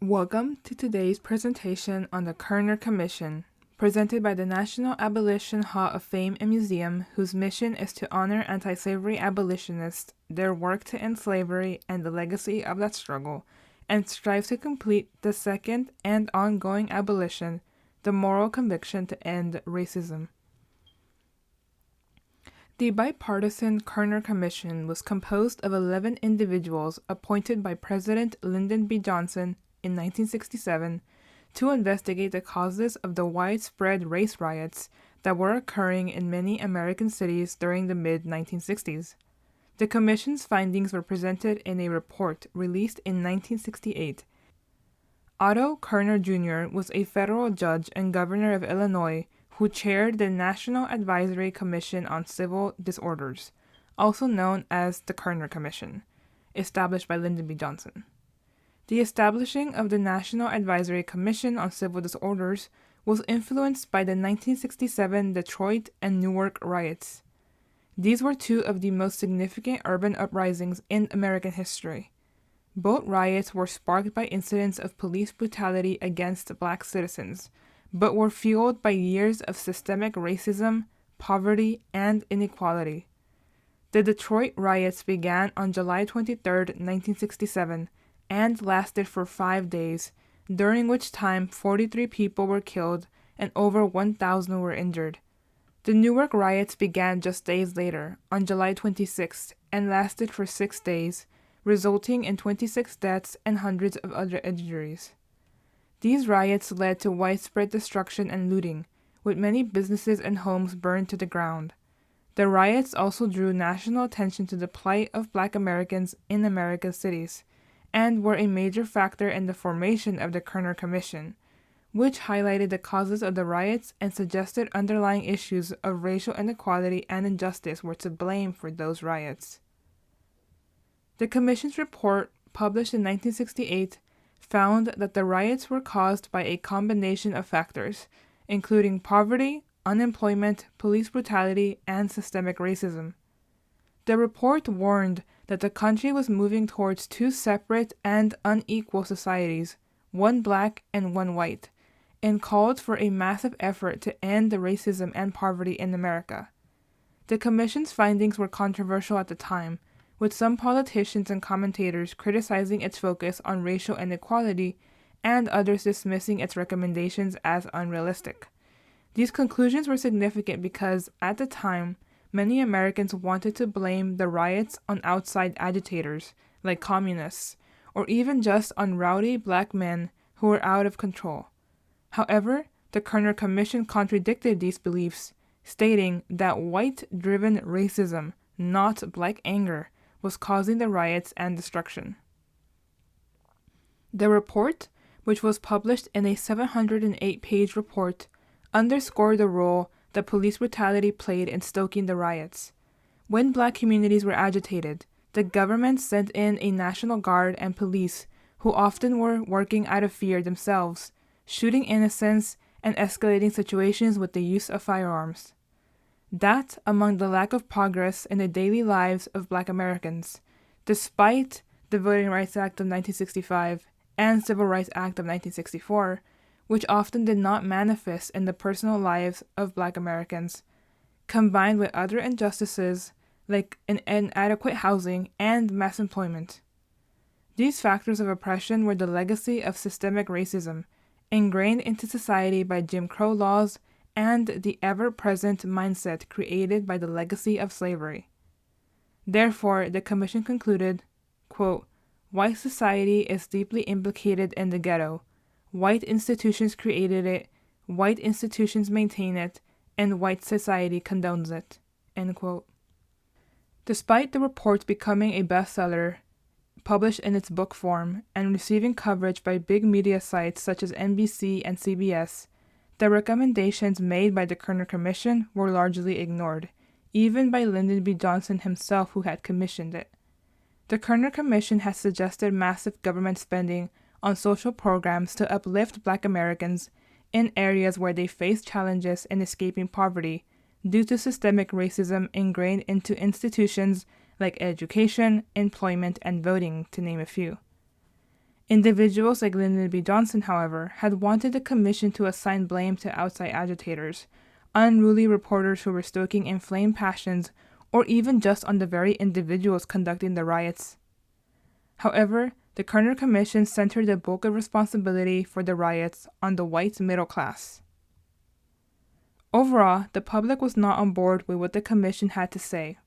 Welcome to today's presentation on the Kerner Commission, presented by the National Abolition Hall of Fame and Museum, whose mission is to honor anti-slavery abolitionists, their work to end slavery, and the legacy of that struggle, and strives to complete the second and ongoing abolition, the moral conviction to end racism. The bipartisan Kerner Commission was composed of 11 individuals appointed by President Lyndon B in 1967 to investigate the causes of the widespread race riots that were occurring in many American cities during the mid-1960s. The Commission's findings were presented in a report released in 1968. Otto Kerner Jr. was a federal judge and governor of Illinois who chaired the National Advisory Commission on Civil Disorders, also known as the Kerner Commission, established by Lyndon B. Johnson. The establishing of the National Advisory Commission on Civil Disorders was influenced by the 1967 Detroit and Newark riots. These were two of the most significant urban uprisings in American history. Both riots were sparked by incidents of police brutality against black citizens, but were fueled by years of systemic racism, poverty, and inequality. The Detroit riots began on July 23, 1967, and lasted for 5 days, during which time 43 people were killed and over 1,000 were injured. The Newark riots began just days later, on July 26th, and lasted for 6 days, resulting in 26 deaths and hundreds of other injuries. These riots led to widespread destruction and looting, with many businesses and homes burned to the ground. The riots also drew national attention to the plight of Black Americans in American cities, and were a major factor in the formation of the Kerner Commission, which highlighted the causes of the riots and suggested underlying issues of racial inequality and injustice were to blame for those riots. The Commission's report, published in 1968, found that the riots were caused by a combination of factors, including poverty, unemployment, police brutality, and systemic racism. The report warned that the country was moving towards two separate and unequal societies, one black and one white, and called for a massive effort to end the racism and poverty in America. The Commission's findings were controversial at the time, with some politicians and commentators criticizing its focus on racial inequality and others dismissing its recommendations as unrealistic. These conclusions were significant because, at the time, many Americans wanted to blame the riots on outside agitators, like communists, or even just on rowdy black men who were out of control. However, the Kerner Commission contradicted these beliefs, stating that white-driven racism, not black anger, was causing the riots and destruction. The report, which was published in a 708-page report, underscored the role that police brutality played in stoking the riots. When black communities were agitated, the government sent in a National Guard and police who often were working out of fear themselves, shooting innocents and escalating situations with the use of firearms. That, among the lack of progress in the daily lives of Black Americans, despite the Voting Rights Act of 1965 and Civil Rights Act of 1964, which often did not manifest in the personal lives of Black Americans, combined with other injustices like inadequate housing and mass employment. These factors of oppression were the legacy of systemic racism, ingrained into society by Jim Crow laws and the ever-present mindset created by the legacy of slavery. Therefore, the Commission concluded, quote, "White society is deeply implicated in the ghetto. White institutions created it, white institutions maintain it, and white society condones it." End quote. Despite the report becoming a bestseller, published in its book form, and receiving coverage by big media sites such as NBC and CBS, the recommendations made by the Kerner Commission were largely ignored, even by Lyndon B. Johnson himself, who had commissioned it. The Kerner Commission has suggested massive government spending on social programs to uplift Black Americans in areas where they face challenges in escaping poverty due to systemic racism ingrained into institutions like education, employment, and voting, to name a few. Individuals like Lyndon B. Johnson, however, had wanted the commission to assign blame to outside agitators, unruly reporters who were stoking inflamed passions, or even just on the very individuals conducting the riots. However, the Kerner Commission centered the bulk of responsibility for the riots on the white middle class. Overall, the public was not on board with what the commission had to say.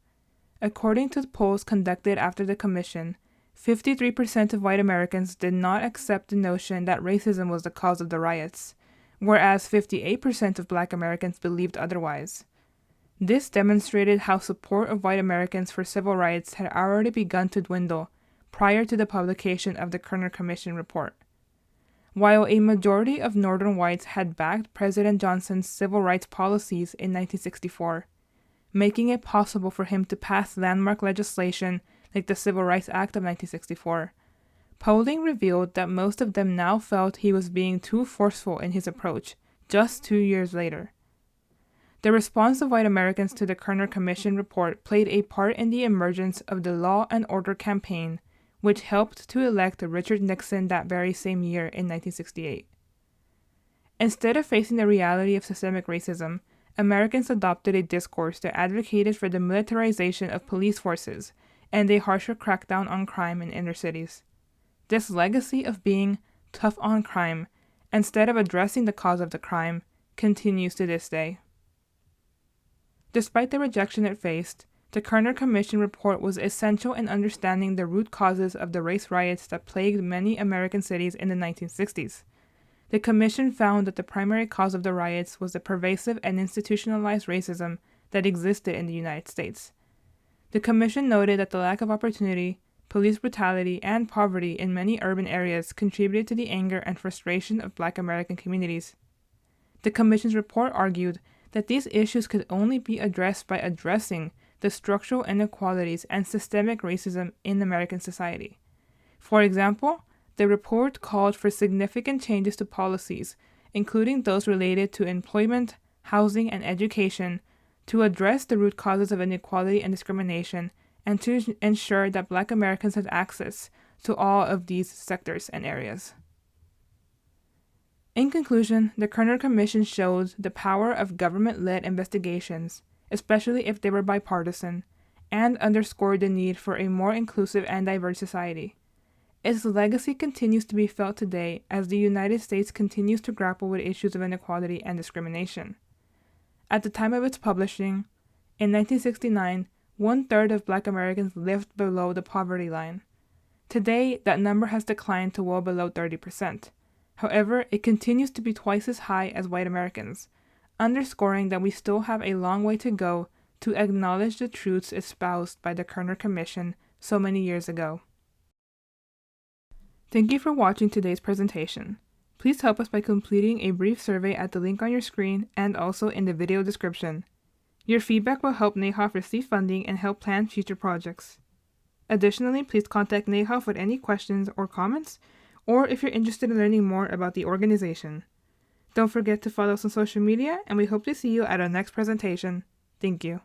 According to the polls conducted after the commission, 53% of white Americans did not accept the notion that racism was the cause of the riots, whereas 58% of black Americans believed otherwise. This demonstrated how support of white Americans for civil rights had already begun to dwindle prior to the publication of the Kerner Commission report. While a majority of Northern whites had backed President Johnson's civil rights policies in 1964, making it possible for him to pass landmark legislation like the Civil Rights Act of 1964, polling revealed that most of them now felt he was being too forceful in his approach just 2 years later. The response of white Americans to the Kerner Commission report played a part in the emergence of the Law and Order campaign, which helped to elect Richard Nixon that very same year in 1968. Instead of facing the reality of systemic racism, Americans adopted a discourse that advocated for the militarization of police forces and a harsher crackdown on crime in inner cities. This legacy of being tough on crime, instead of addressing the cause of the crime, continues to this day. Despite the rejection it faced, the Kerner Commission report was essential in understanding the root causes of the race riots that plagued many American cities in the 1960s. The Commission found that the primary cause of the riots was the pervasive and institutionalized racism that existed in the United States. The Commission noted that the lack of opportunity, police brutality, and poverty in many urban areas contributed to the anger and frustration of Black American communities. The Commission's report argued that these issues could only be addressed by addressing the structural inequalities and systemic racism in American society. For example, the report called for significant changes to policies, including those related to employment, housing, and education, to address the root causes of inequality and discrimination, and to ensure that Black Americans had access to all of these sectors and areas. In conclusion, the Kerner Commission showed the power of government-led investigations, especially if they were bipartisan, and underscored the need for a more inclusive and diverse society. Its legacy continues to be felt today as the United States continues to grapple with issues of inequality and discrimination. At the time of its publishing, in 1969, 1/3 of Black Americans lived below the poverty line. Today, that number has declined to well below 30%. However, it continues to be twice as high as white Americans, underscoring that we still have a long way to go to acknowledge the truths espoused by the Kerner Commission so many years ago. Thank you for watching today's presentation. Please help us by completing a brief survey at the link on your screen and also in the video description. Your feedback will help NAHOF receive funding and help plan future projects. Additionally, please contact NAHOF with any questions or comments, or if you're interested in learning more about the organization. Don't forget to follow us on social media, and we hope to see you at our next presentation. Thank you.